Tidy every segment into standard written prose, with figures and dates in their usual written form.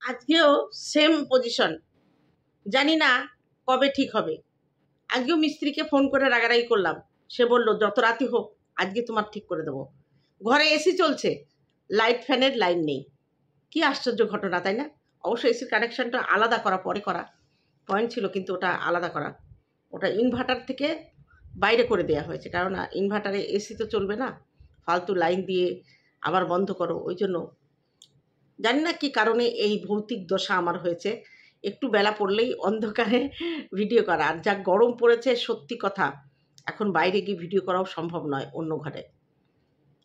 আজকেও same position, জানি না কবে ঠিক হবে। আজকেও মিস্ত্রিকে ফোন করে রাগারাগি করলাম, সে বলল যত রাতি হোক আজকে তোমার ঠিক করে দেবো। ঘরে এসি চলছে, লাইট ফ্যানের লাইন নেই। কি আশ্চর্য ঘটনা, তাই না? অবশ্য এসির কানেকশনটা আলাদা করা, পরে করা পয়েন্ট ছিল, কিন্তু ওটা আলাদা করা, ওটা ইনভার্টার থেকে বাইরে করে দেওয়া হয়েছে, কারণ ইনভার্টারে এসি তো চলবে না, ফালতু লাইন দিয়ে আবার বন্ধ করো। ওই জন্য জানি না কি কারণে এই ভৌতিক দশা আমার হয়েছে, একটু বেলা পড়লেই অন্ধকারে ভিডিও করা। আর যা গরম পড়েছে সত্যি কথা, এখন বাইরে গিয়ে ভিডিও করাও সম্ভব নয় অন্য ঘরে।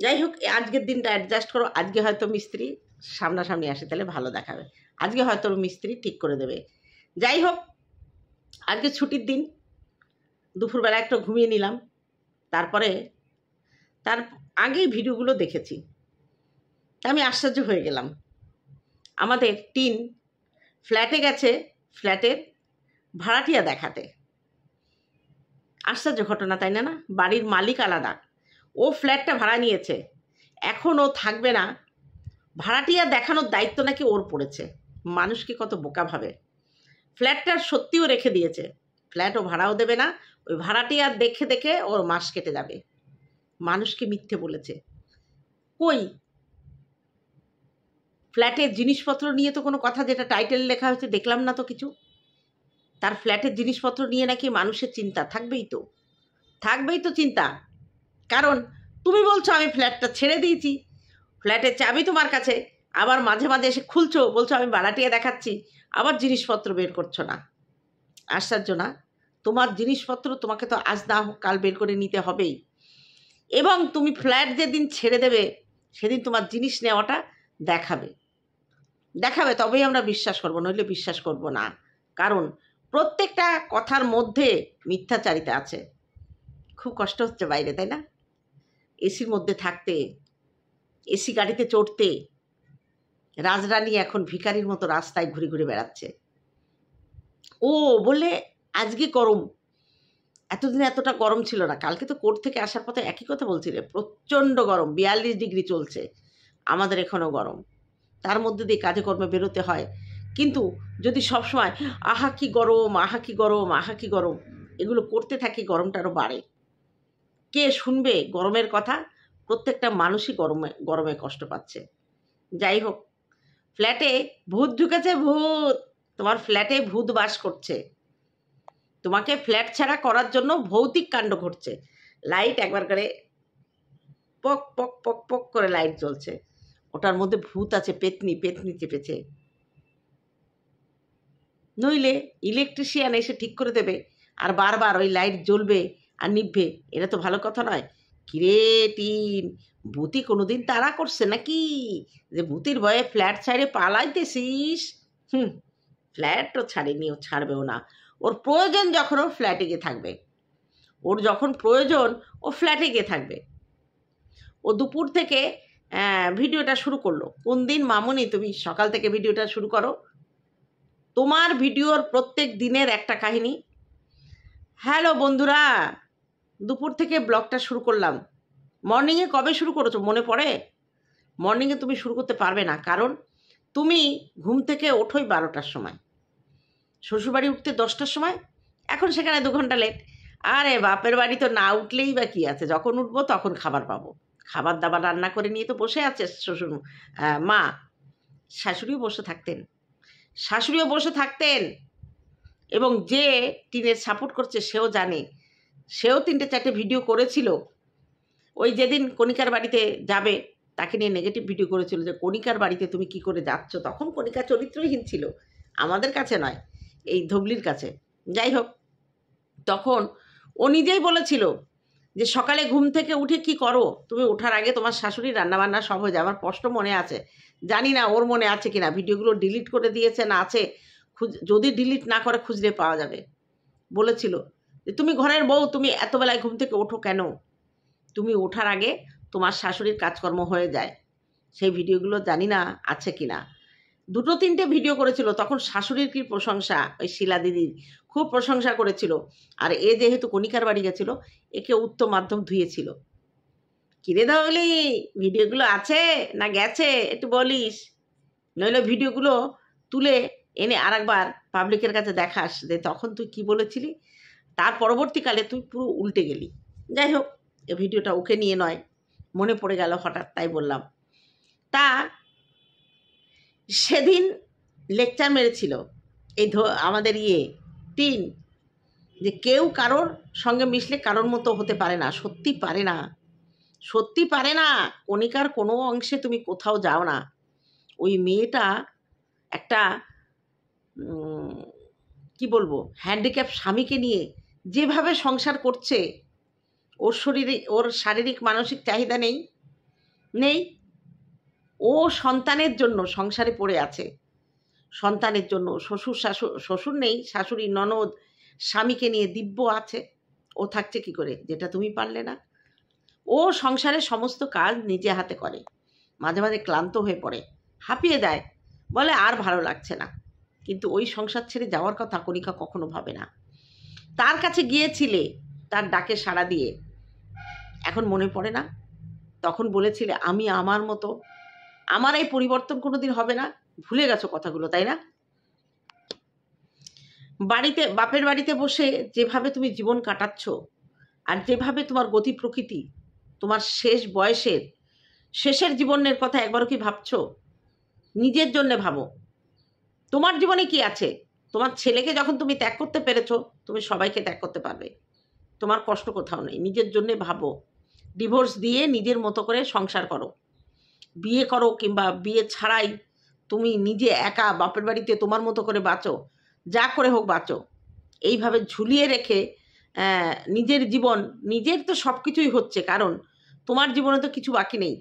যাই হোক, আজকের দিনটা অ্যাডজাস্ট করো। আজকে হয়তো মিস্ত্রি সামনাসামনি আসে, তাহলে ভালো দেখাবে। আজকে হয়তো মিস্ত্রি ঠিক করে দেবে। যাই হোক, আজকে ছুটির দিন, দুপুরবেলা একটু ঘুমিয়ে নিলাম। তারপরে তার আগেই ভিডিওগুলো দেখেছি, আমি আশ্চর্য হয়ে গেলাম। আমাদের টিন ফ্ল্যাটে গেছে, ফ্ল্যাটের ভাড়াটিয়া দেখাতে। আশ্চর্য ঘটনা, তাই না? বাড়ির মালিক আলাদা, ও ফ্ল্যাটটা ভাড়া নিয়েছে, এখন ও থাকবে না, ভাড়াটিয়া দেখানোর দায়িত্ব নাকি ওর পড়েছে। মানুষকে কত বোকা ভাবে। ফ্ল্যাটটা সত্যিও রেখে দিয়েছে, ফ্ল্যাটও ভাড়াও দেবে না, ওই ভাড়াটিয়া দেখে দেখে ওর মাস কেটে যাবে। মানুষকে মিথ্যে বলেছে। কই, ফ্ল্যাটের জিনিসপত্র নিয়ে তো কোনো কথা, যেটা টাইটেল লেখা হয়েছে দেখলাম না তো কিছু। তার ফ্ল্যাটের জিনিসপত্র নিয়ে নাকি মানুষের চিন্তা থাকবেই তো চিন্তা। কারণ তুমি বলছো আমি ফ্ল্যাটটা ছেড়ে দিয়েছি, ফ্ল্যাটের চাবি তোমার কাছে, আবার মাঝে মাঝে এসে খুলছো, বলছো আমি ভাড়াটিয়া দেখাচ্ছি, আবার জিনিসপত্র বের করছো না। আশ্চর্য না? তোমার জিনিসপত্র তোমাকে তো আজ না হোক কাল বের করে নিতে হবেই, এবং তুমি ফ্ল্যাট যেদিন ছেড়ে দেবে সেদিন তোমার জিনিস নেওয়াটা দেখাবে, তবেই আমরা বিশ্বাস করবো, নইলে বিশ্বাস করব না। কারণ প্রত্যেকটা কথার মধ্যে মিথ্যাচারিতা আছে। খুব কষ্ট হচ্ছে বাইরে, তাই না? এসির মধ্যে থাকতে, এসি গাড়িতে চড়তে রাজরানী এখন ভিখারির মতো রাস্তায় ঘুরে ঘুরে বেড়াচ্ছে। ও বলে আজকে গরম, এতদিন এতটা গরম ছিল না। কালকে তো কোর্ট থেকে আসার পথে একই কথা বলছিলে, প্রচণ্ড গরম, 42 ডিগ্রি চলছে, আমাদের এখনও গরম। তার মধ্যে দিয়ে কাজে কর্মে বেরোতে হয়। কিন্তু যদি সবসময় আহা কি গরম, আহা কি গরম, আহা কি গরম এগুলো করতে থাকি, গরমটা আরও বাড়ে। কে শুনবে গরমের কথা? প্রত্যেকটা মানুষই গরমে গরমে কষ্ট পাচ্ছে। যাই হোক, ফ্ল্যাটে ভূত ঢুকেছে, ভূত। তোমার ফ্ল্যাটে ভূত বাস করছে, তোমাকে ফ্ল্যাট ছাড়া করার জন্য ভৌতিক কাণ্ড ঘটছে। লাইট একবার করে পক পক পক পক করে লাইট জ্বলছে, ওটার মধ্যে ভূত আছে, পেতনি চেপেছে। নইলে ইলেকট্রিশিয়ান এসে ঠিক করে দেবে, আর বারবার ওই লাইট জ্বলবে আর নিভবে, এটা তো ভালো কথা নয়। কিরে টিন, ভূতি কোনোদিন তাড়া করছে নাকি, যে ভূতির ভয়ে ফ্ল্যাট ছাড়ে পালাইতেছিস? ফ্ল্যাটও ছাড়েনি, ও ছাড়বেও না। ওর প্রয়োজন যখন ও ফ্ল্যাটে গিয়ে থাকবে, ওর যখন প্রয়োজন ও ফ্ল্যাটে গিয়ে থাকবে। ও দুপুর থেকে ভিডিওটা শুরু করলো। কোন দিন মামুনি তুমি সকাল থেকে ভিডিওটা শুরু করো? তোমার ভিডিওর প্রত্যেক দিনের একটা কাহিনী। হ্যালো বন্ধুরা, দুপুর থেকে ব্লগটা শুরু করলাম। মর্নিংয়ে কবে শুরু করেছো মনে পড়ে? মর্নিংয়ে তুমি শুরু করতে পারবে না, কারণ তুমি ঘুম থেকে ওঠোই 12টার সময়, শ্বশুরবাড়ি উঠতে 10টার সময়, এখন সেখানে 2 ঘন্টা লেট। আরে বাপের বাড়ি তো না উঠলেই বা কী আছে, যখন উঠবো তখন খাবার পাবো। খাবার দাবার রান্না করে নিয়ে তো বসে আছে শ্বশুর মা। শাশুড়িও বসে থাকতেন, এবং যে টিনের সাপোর্ট করছে সেও জানে, সেও 3-4টে ভিডিও করেছিল। ওই যেদিন কণিকার বাড়িতে যাবে তাকে নিয়ে নেগেটিভ ভিডিও করেছিল, যে কণিকার বাড়িতে তুমি কি করে যাচ্ছ। তখন কণিকা চরিত্রহীন ছিল, আমাদের কাছে নয়, এই ধবলির কাছে। যাই হোক, তখন ও নিজেই বলেছিল যে সকালে ঘুম থেকে উঠে কি করো তুমি, ওঠার আগে তোমার শাশুড়ি রান্নাবান্না সব হয়ে যায়। আমার স্পষ্ট মনে আছে, জানি না ওর মনে আছে কিনা, ভিডিওগুলো ডিলিট করে দিয়েছে না আছে, যদি ডিলিট না করে খুঁজলে পাওয়া যাবে। বলেছিল যে তুমি ঘরের বউ, তুমি এত বেলায় ঘুম থেকে ওঠো কেন, তুমি ওঠার আগে তোমার শাশুড়ির কাজকর্ম হয়ে যায়। সেই ভিডিওগুলো জানি না আছে কিনা, 2-3টে ভিডিও করেছিল। তখন শাশুড়ির কি প্রশংসা, ওই শিলা দিদির খুব প্রশংসা করেছিল। আর এ যেহেতু কণিকার বাড়ি গেছিল, একে উত্তম মাধ্যম ধুয়েছিল। কিরে ধবলি, ভিডিওগুলো আছে না গেছে একটু বলিস, নইলে ভিডিওগুলো তুলে এনে আরেকবার পাবলিকের কাছে দেখাস যে তখন তুই কি বলেছিলি, তার পরবর্তীকালে তুই পুরো উল্টে গেলি। যাই হোক, এই ভিডিওটা ওকে নিয়ে নয়, মনে পড়ে গেল হঠাৎ, তাই বললাম। তা সেদিন লেকচার মেরেছিল এই আমাদের টিন, যে কেউ কারোর সঙ্গে মিশলে কারোর মতো হতে পারে না, সত্যি পারে না, সত্যি পারে না। কণিকার কোনো অংশে তুমি কোথাও যাও না। ওই মেয়েটা একটা কি বলবো, হ্যান্ডিক্যাপ স্বামীকে নিয়ে যেভাবে সংসার করছে, ওর শরীরে ওর শারীরিক মানসিক চাহিদা নেই নেই ও সন্তানের জন্য সংসারে পড়ে আছে, সন্তানের জন্য। শ্বশুর নেই, শাশুড়ি, ননদ, স্বামীকে নিয়ে দিব্য আছে। ও থাকছে কি করে, যেটা তুমি পারলে না। ও সংসারের সমস্ত কাজ নিজে হাতে করে, মাঝে মাঝে ক্লান্ত হয়ে পড়ে, হাঁপিয়ে দেয়, বলে আর ভালো লাগছে না। কিন্তু ওই সংসার ছেড়ে যাওয়ার কথা কণিকা কখনো ভাবে না। তার কাছে গিয়েছিলে তার ডাকে সাড়া দিয়ে, এখন মনে পড়ে না? তখন বলেছিলে আমি আমার মতো, আমার এই পরিবর্তন কোনোদিন হবে না। ভুলে গেছো কথাগুলো, তাই না? বাড়িতে, বাপের বাড়িতে বসে যেভাবে তুমি জীবন কাটাচ্ছ, আর যেভাবে তোমার গতি প্রকৃতি, তোমার শেষ বয়সের শেষের জীবনের কথা একবারও কি ভাবছো? নিজের জন্য ভাবো। তোমার জীবনে কি আছে? তোমার ছেলেকে যখন তুমি ত্যাগ করতে পেরেছো, তুমি সবাইকে ত্যাগ করতে পারবে। তোমার কষ্ট কোথাও নেই। নিজের জন্যে ভাবো। ডিভোর্স দিয়ে নিজের মতো করে সংসার করো, বিয়ে করো, কিংবা বিয়ে ছাড়াই তুমি নিজে একা বাপের বাড়িতে তোমার মতো করে বাঁচো, যা করে হোক বাঁচো। এইভাবে ঝুলিয়ে রেখে নিজের জীবন, নিজের তো সব কিছুই হচ্ছে, কারণ তোমার জীবনে তো কিছু বাকি নেই।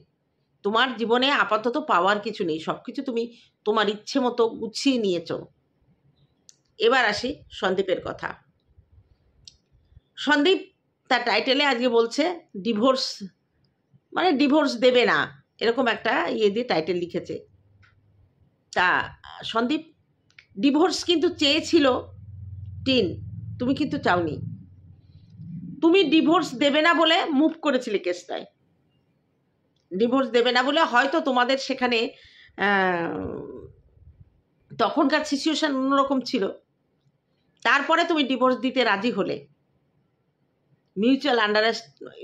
তোমার জীবনে আপাতত পাওয়ার কিছু নেই, সব কিছু তুমি তোমার ইচ্ছে মতো গুছিয়ে নিয়েছ। এবার আসি সন্দীপের কথা। সন্দীপ তার টাইটেলে আজকে বলছে ডিভোর্স, মানে ডিভোর্স দেবে না, এরকম একটা দিয়ে টাইটেল লিখেছে। তা সন্দীপ ডিভোর্স কিন্তু চেয়েছিল টিন, তুমি কিন্তু চাওনি। তুমি ডিভোর্স দেবে না বলে মুভ করেছিলে কেসটায়। ডিভোর্স দেবে না বলে হয়তো তোমাদের সেখানে তখনকার সিচুয়েশন অন্যরকম ছিল, তারপরে তুমি ডিভোর্স দিতে রাজি হলে।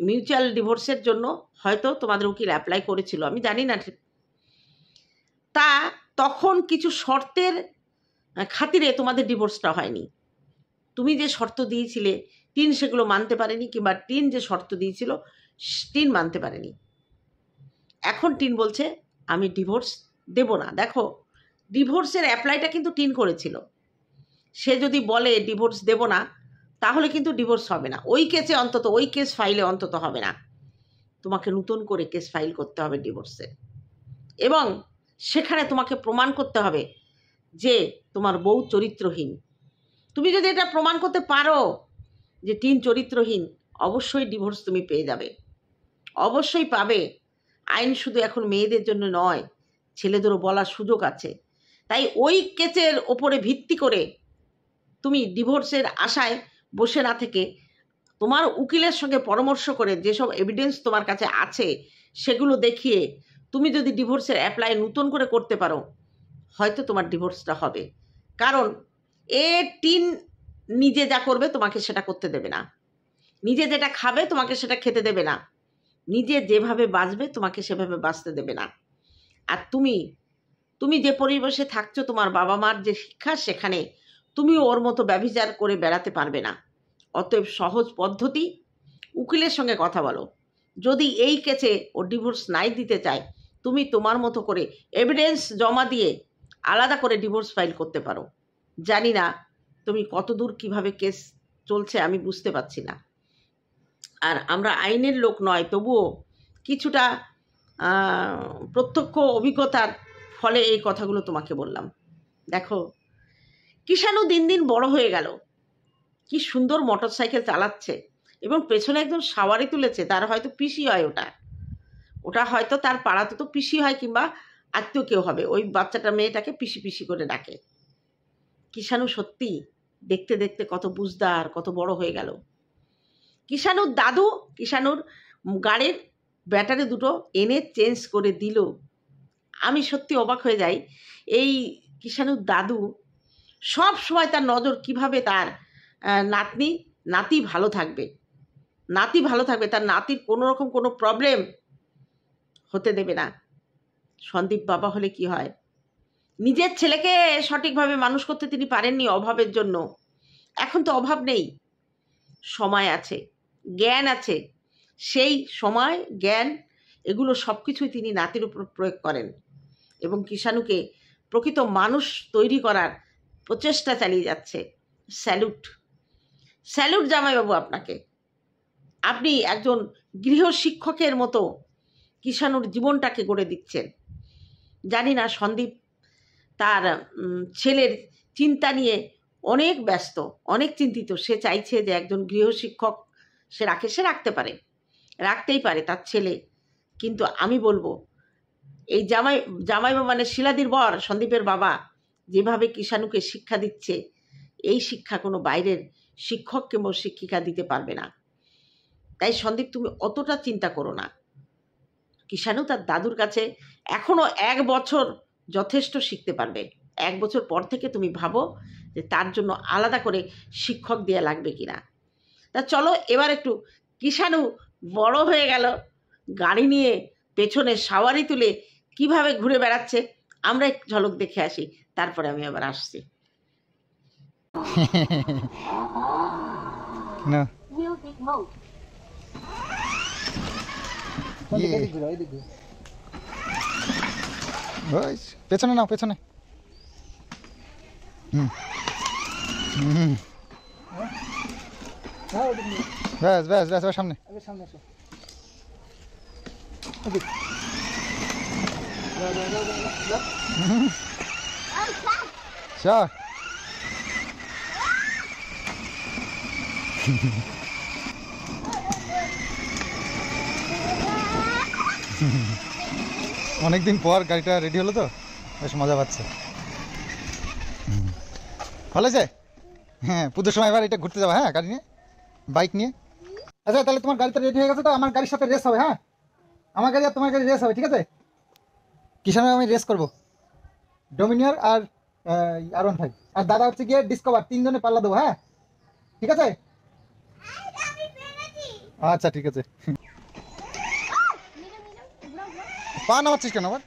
মিউচুয়াল ডিভোর্সের জন্য হয়তো তোমাদের উকিল অ্যাপ্লাই করেছিল, আমি জানি না ঠিক। তা তখন কিছু শর্তের খাতিরে তোমাদের ডিভোর্সটা হয়নি। তুমি যে শর্ত দিয়েছিলে টিন সেগুলো মানতে পারেনি, কিংবা টিন যে শর্ত দিয়েছিল টিন মানতে পারেনি। এখন টিন বলছে আমি ডিভোর্স দেব না। দেখো, ডিভোর্সের অ্যাপ্লাইটা কিন্তু টিন করেছিল। সে যদি বলে ডিভোর্স দেব না, তাহলে কিন্তু ডিভোর্স হবে না। ওই কেসে অন্তত, ওই কেস ফাইলে অন্তত হবে না। তোমাকে নতুন করে কেস ফাইল করতে হবে ডিভোর্সে, এবং সেখানে তোমাকে প্রমাণ করতে হবে যে তোমার বউ চরিত্রহীন। তুমি যদি এটা প্রমাণ করতে পারো যে টিন চরিত্রহীন, অবশ্যই ডিভোর্স তুমি পেয়ে যাবে, অবশ্যই পাবে। আইন শুধু এখন মেয়েদের জন্য নয়, ছেলেদেরও বলার সুযোগ আছে। তাই ওই কেসের ওপরে ভিত্তি করে তুমি ডিভোর্সের আশায় বসে না থেকে তোমার উকিলের সঙ্গে পরামর্শ করে যেসব এভিডেন্স তোমার কাছে আছে সেগুলো দেখিয়ে তুমি যদি ডিভোর্সের অ্যাপ্লাই নতুন করে করতে পারো, হয়তো তোমার ডিভোর্সটা হবে। কারণ টিন নিজে যা করবে তোমাকে সেটা করতে দেবে না, নিজে যেটা খাবে তোমাকে সেটা খেতে দেবে না, নিজে যেভাবে বাঁচবে তোমাকে সেভাবে বাঁচতে দেবে না। আর তুমি যে পরিবেশে থাকছো, তোমার বাবা মার যে শিক্ষা, সেখানে তুমি ওর মতো ব্যভিচার করে বেড়াতে পারবে না। অতএব সহজ পদ্ধতি, উকিলের সঙ্গে কথা বলো। যদি এই কেসে ও ডিভোর্স নাই দিতে চায়, তুমি তোমার মতো করে এভিডেন্স জমা দিয়ে আলাদা করে ডিভোর্স ফাইল করতে পারো। জানি না তুমি কতদূর কিভাবে কেস চলছে আমি বুঝতে পারছি না। আর আমরা আইনের লোক নয়, তবুও কিছুটা প্রত্যক্ষ অভিজ্ঞতার ফলে এই কথাগুলো তোমাকে বললাম। দেখো, কিষাণু দিন দিন বড় হয়ে গেল, কি সুন্দর মোটর সাইকেল চালাচ্ছে, এবং পেছনে একদম সাওয়ারি তুলেছে। তার হয়তো পিসি হয়, ওটা হয়তো তার পাড়াতে তো পিসি হয়, কিংবা আত্মীয় কেউ হবে। ওই বাচ্চাটা মেয়েটাকে পিসি পিসি করে ডাকে। কিষাণু সত্যি দেখতে দেখতে কত বুঝদার, কত বড় হয়ে গেল। কিষাণুর দাদু কিষাণুর গাড়ির ব্যাটারি দুটো এনে চেঞ্জ করে দিল। আমি সত্যি অবাক হয়ে যাই। এই কিষাণুর দাদু সব সময় তার নজর কিভাবে তার নাতি ভালো থাকবে, তার নাতির কোনো রকম কোনো প্রবলেম হতে দেবে না। সন্দীপ বাবা হলে কি হয়, নিজের ছেলেকে সঠিকভাবে মানুষ করতে তিনি পারেননি অভাবের জন্য। এখন তো অভাব নেই, সময় আছে, জ্ঞান আছে, সেই সময় জ্ঞান এগুলো সব কিছুই তিনি নাতির উপর প্রয়োগ করেন এবং কিষাণুকে প্রকৃত মানুষ তৈরি করার প্রচেষ্টা চালিয়ে যাচ্ছে। স্যালুট জামাইবাবু আপনাকে। আপনি একজন গৃহশিক্ষকের মতো কিষাণুর জীবনটাকে গড়ে দিচ্ছেন। জানি না সন্দীপ তার ছেলের চিন্তা নিয়ে অনেক ব্যস্ত, অনেক চিন্তিত। সে চাইছে যে একজন গৃহশিক্ষক সে রাখতে পারে, রাখতেই পারে তার ছেলে। কিন্তু আমি বলবো এই জামাই মানে শিলাদির বর সন্দীপের বাবা যেভাবে কিষাণুকে শিক্ষা দিচ্ছে, এই শিক্ষা কোনো বাইরের শিক্ষক কিংবা শিক্ষিকা দিতে পারবে না। তাই সন্দীপ তুমি অতটা চিন্তা করো না। কিষাণু তার দাদুর কাছে এখনো 1 বছর যথেষ্ট শিখতে পারবে। 1 বছর পর থেকে তুমি ভাবো যে তার জন্য আলাদা করে শিক্ষক দেওয়া লাগবে কিনা। তা চলো এবার একটু কিষাণু বড় হয়ে গেল, গাড়ি নিয়ে পেছনে সাওয়ারি তুলে কিভাবে ঘুরে বেড়াচ্ছে আমরা এক ঝলক দেখে আসি, তারপরে আমি আবার আসছি। পেছনে নাও, পেছনে। ব্যাস ব্যাস ব্যাস, এবার সামনে। চল। অনেকদিন পর গাড়িটা রেডি হলো তো বেশ মজা পাচ্ছে। ভালো আছে। হ্যাঁ, পুজোর সময় এবার এটা ঘুরতে যাবো। হ্যাঁ, গাড়ি নিয়ে, বাইক নিয়ে। আচ্ছা তাহলে তোমার গাড়িটা রেডি হয়ে গেছে তো আমার গাড়ির সাথে রেস হবে। হ্যাঁ, আমার গাড়ি আর তোমার গাড়ি রেস হবে, ঠিক আছে? কিষাণে আমি রেস করবো, ডোমিনিয়র আর R15 আর দাদা হচ্ছে গিয়ে ডিসকভার, 3 জনে পাল্লা দেবো। হ্যাঁ ঠিক আছে, আচ্ছা ঠিক আছে। পা নামাচ্ছিস কেন আবার?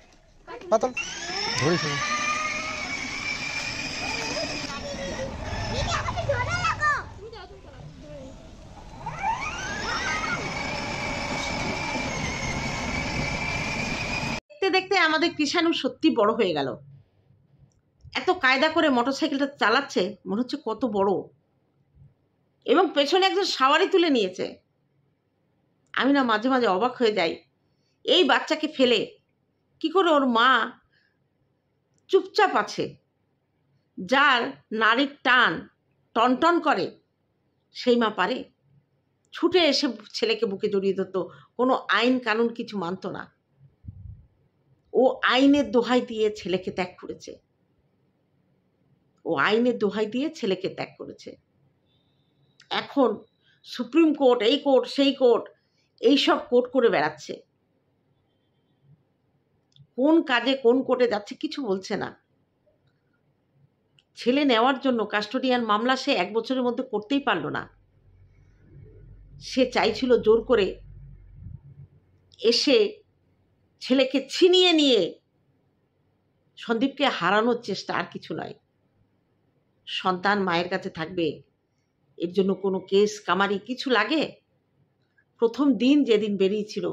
পাতল ধরিস। দেখতে দেখতে আমাদের কিষাণু সত্যি বড় হয়ে গেল। এত কায়দা করে মোটরসাইকেলটা চালাচ্ছে, মনে হচ্ছে কত বড়, এবং পেছনে একজন সাওয়ারি তুলে নিয়েছে। আমি না মাঝে মাঝে অবাক হয়ে যাই, এই বাচ্চাকে ফেলে কি করে ওর মা চুপচাপ আছে। যার নারীর টান টনটন করে সেই মা পারে ছুটে এসে ছেলেকে বুকে জড়িয়ে ধরতো, কোনো আইন কানুন কিছু মানত না। ও আইনের দোহাই দিয়ে ছেলেকে ত্যাগ করেছে, এখন সুপ্রিম কোর্ট, এই কোর্ট সেই কোর্ট, এইসব কোর্ট করে বেড়াচ্ছে। কোন কাজে কোন কোর্টে যাচ্ছে কিছু বলছে না। ছেলে নেওয়ার জন্য কাস্টোডিয়ান মামলা সে 1 বছরের মধ্যে করতেই পারলো না। সে চাইছিল জোর করে এসে ছেলেকে ছিনিয়ে নিয়ে সন্দীপকে হারানোর চেষ্টা, আর কিছু নয়। সন্তান মায়ের কাছে থাকবে, এর জন্য কোনো কেস কামারি কিছু লাগে? প্রথম দিন যেদিন বেরিয়েছিল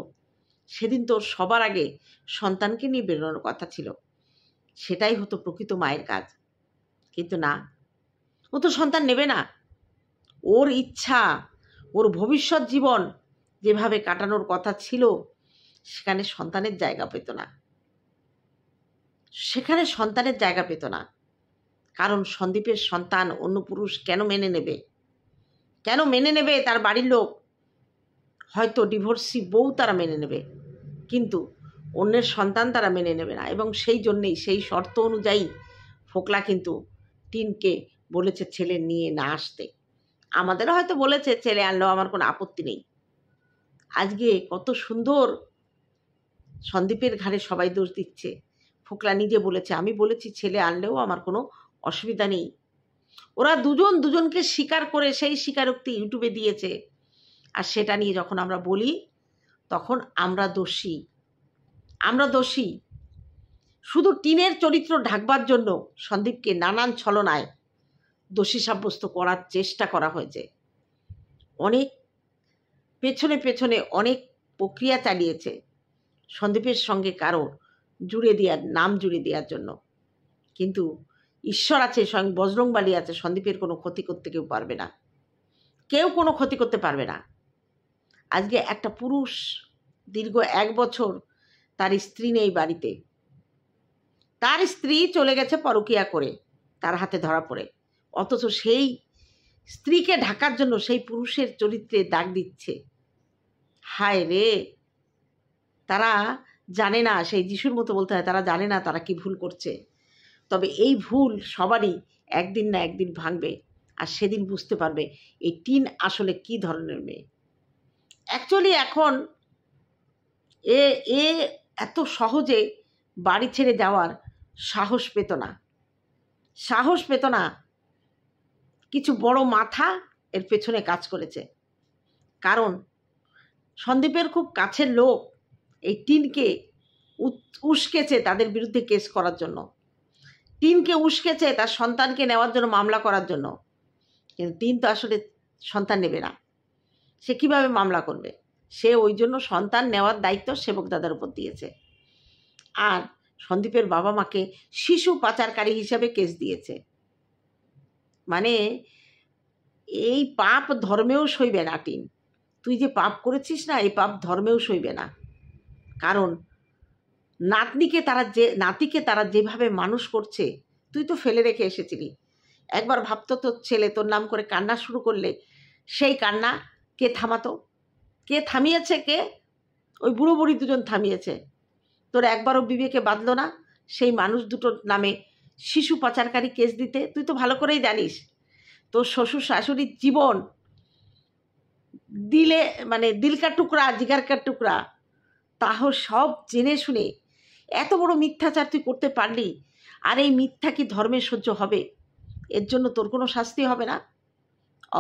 সেদিন তোর সবার আগে সন্তানকে নিয়ে বেরোনোর কথা ছিল, সেটাই হতো প্রকৃত মায়ের কাজ। কিন্তু না, ও তো সন্তান নেবে না। ওর ইচ্ছা, ওর ভবিষ্যৎ জীবন যেভাবে কাটানোর কথা ছিল সেখানে সন্তানের জায়গা পেত না। কারণ সন্দীপের সন্তান অন্য পুরুষ কেন মেনে নেবে? তার বাড়ির লোক হয়তো ডিভোর্সি বউ তারা মেনে নেবে, কিন্তু অন্যের সন্তান তারা মেনে নেবে না। এবং সেই জন্যেই, সেই শর্ত অনুযায়ী ফোকলা কিন্তু টিনকে বলেছে ছেলে নিয়ে না আসতে। আমাদেরও হয়তো বলেছে ছেলে আনলেও আমার কোনো আপত্তি নেই। আজকে কত সুন্দর সন্দীপের ঘাড়ে সবাই দোষ দিচ্ছে, ফোকলা নিজে বলেছে, আমি বলেছি ছেলে আনলেও আমার কোনো অসুবিধা নেই। ওরা দুজন দুজনকে স্বীকার করে সেই স্বীকারোক্তি ইউটিউবে দিয়েছে, আর সেটা নিয়ে যখন আমরা বলি তখন আমরা দোষী। আমরা দোষী। শুধু টিনের চরিত্র ঢাকবার জন্য সন্দীপকে নানান ছলনায় দোষী সাব্যস্ত করার চেষ্টা করা হয়েছে। অনেক পেছনে পেছনে অনেক প্রক্রিয়া চালিয়েছে সন্দীপের সঙ্গে কারো নাম জুড়ে দেওয়ার জন্য। কিন্তু ঈশ্বর আছে, স্বয়ং বজরংবলী আছে, সন্দীপের কোনো ক্ষতি করতে কেউ পারবে না। কেউ কোনো ক্ষতি করতে পারবে না। আজকে একটা পুরুষ দীর্ঘ 1 বছর তার স্ত্রী নেই বাড়িতে, তার স্ত্রী চলে গেছে পরকীয়া করে, তার হাতে ধরা পড়ে, অথচ সেই স্ত্রীকে ঢাকার জন্য সেই পুরুষের চরিত্রে দাগ দিচ্ছে। হায় রে, তারা জানে না, সেই যিশুর মতো বলতে হয়, তারা জানে না তারা কি ভুল করছে। তবে এই ভুল সবারই একদিন না একদিন ভাঙবে, আর সেদিন বুঝতে পারবে এই টিন আসলে কি ধরনের মেয়ে। অ্যাকচুয়ালি এখন এ এত সহজে বাড়ি ছেড়ে যাওয়ার সাহস পেত না। কিছু বড় মাথা এর পেছনে কাজ করেছে। কারণ সন্দীপের খুব কাছের লোক এই টিনকে উস্কেছে তাদের বিরুদ্ধে কেস করার জন্য, টিনকে উস্কেছে তার সন্তানকে নেওয়ার জন্য, মামলা করার জন্য। কিন্তু টিন তো আসলে সন্তান নেবে না, সে কিভাবে মামলা করবে? সে ওই জন্য সন্তান নেওয়ার দায়িত্ব সেবক দাদার উপর দিয়েছে। আর সন্দীপের বাবা মাকে শিশু পাচারকারী হিসাবে কেস দিয়েছে। মানে এই পাপ ধর্মেও সইবে না টিন। তুই যে পাপ করেছিস না, এই পাপ ধর্মেও সইবে না। কারণ নাতিকে তারা যেভাবে মানুষ করছে, তুই তো ফেলে রেখে এসেছিলি। একবার ভাবতো তোর ছেলে তোর নাম করে কান্না শুরু করলে সেই কান্না কে থামাতো? কে থামিয়েছে? কে? ওই বুড়ো বুড়ি দুজন থামিয়েছে। তোর একবারও বিবেকে বাঁধলো না সেই মানুষ দুটোর নামে শিশু পাচারকারী কেস দিতে? তুই তো ভালো করেই জানিস তোর শ্বশুর শাশুড়ির জীবন দিলকা টুকরা, জিগারকার টুকরা, তাহ সব জেনে শুনে এত বড় মিথ্যাচার তুই করতে পারলি। আর এই মিথ্যা কি ধর্মে সহ্য হবে? এর জন্য তোর কোনো শাস্তি হবে না?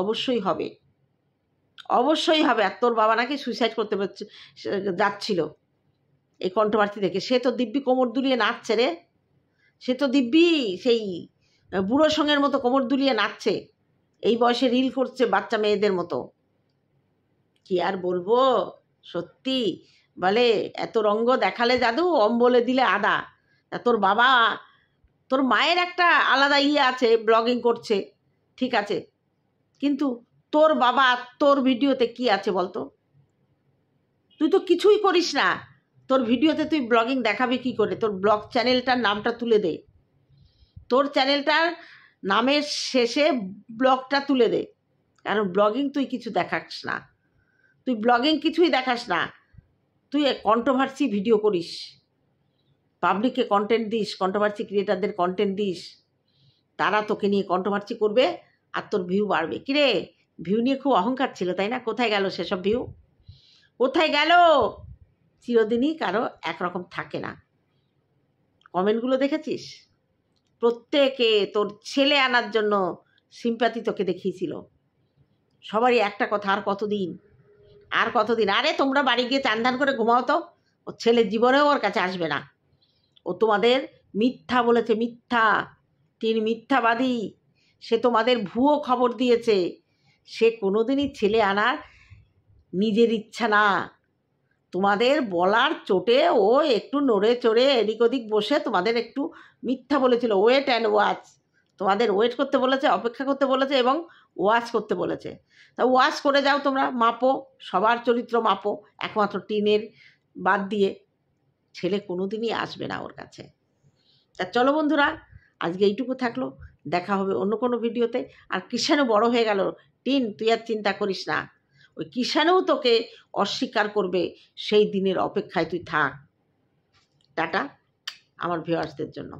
অবশ্যই হবে। আর তোর বাবা নাকি সুইসাইড করতে যাচ্ছিল এই কন্ট্রোভার্সি দেখে। সে তো দিব্যি কোমর দুলিয়ে নাচছে রে, সে তো দিব্যি সেই বুড়ো সঙ্গের মতো কোমর দুলিয়ে নাচছে, এই বয়সে রিল করছে বাচ্চা মেয়েদের মতো। কি আর বলবো, সত্যি বলে এত রঙ্গ দেখালে জাদু, অম্বলে দিলে আদা। তোর মায়ের একটা আলাদা আছে, ব্লগিং করছে, ঠিক আছে, কিন্তু তোর বাবা তোর ভিডিওতে কি আছে বলতো? তুই তো কিছুই করিস না। তোর ভিডিওতে তুই ব্লগিং দেখাবি কি করে? তোর ব্লগ চ্যানেলটার নামটা তুলে দে, তোর চ্যানেলটার নামের শেষে ব্লগটা তুলে দে। কারণ ব্লগিং তুই কিছু দেখাস না, তুই ব্লগিং কিছুই দেখাস না। তুই কন্ট্রোভার্সি ভিডিও করিস, পাবলিককে কন্টেন্ট দিস, কন্ট্রোভার্সি ক্রিয়েটারদের কন্টেন্ট দিস, তারা তোকে নিয়ে কন্ট্রোভার্সি করবে আর তোর ভিউ বাড়বে। কিরে, ভিউ নিয়ে খুব অহংকার ছিল তাই না? কোথায় গেল সেসব ভিউ? কোথায় গেল? চিরদিনই কারো একরকম থাকে না। কমেন্টগুলো দেখেছিস? প্রত্যেকে তোর ছেলে আনার জন্য সিম্প্যাথি তোকে দেখিয়েছিল। সবারই একটা কথা, আর কতদিন? আরে তোমরা বাড়ি গিয়ে চান করে ঘুমাও তো, ওর ছেলে জীবনেও ওর কাছে আসবে না। ও তোমাদের মিথ্যা বলেছে, মিথ্যা। তিনি মিথ্যাবাদী, সে তোমাদের ভুয়ো খবর দিয়েছে। সে কোনোদিনই ছেলে আনার নিজের ইচ্ছা না, তোমাদের বলার চোটে ও একটু নড়ে চড়ে এদিক ওদিক বসে তোমাদের একটু মিথ্যা বলেছিল। ওয়েট অ্যান্ড ওয়াচ, তোমাদের ওয়েট করতে বলেছে, অপেক্ষা করতে বলেছে এবং ওয়াচ করতে বলেছে। তা ওয়াচ করে যাও তোমরা, মাপো, সবার চরিত্র মাপো, একমাত্র টিনের বাদ দিয়ে। ছেলে কোনোদিনই আসবে না ওর কাছে। তা চলো বন্ধুরা, আজকে এইটুকু থাকলো, দেখা হবে অন্য কোনো ভিডিওতে। আর কিষাণু বড় হয়ে গেল, টিন তুই আর চিন্তা করিস না, ওই কিষাণুও তোকে অস্বীকার করবে, সেই দিনের অপেক্ষায় তুই থাক। টাটা আমার ভিউয়ার্সদের জন্য।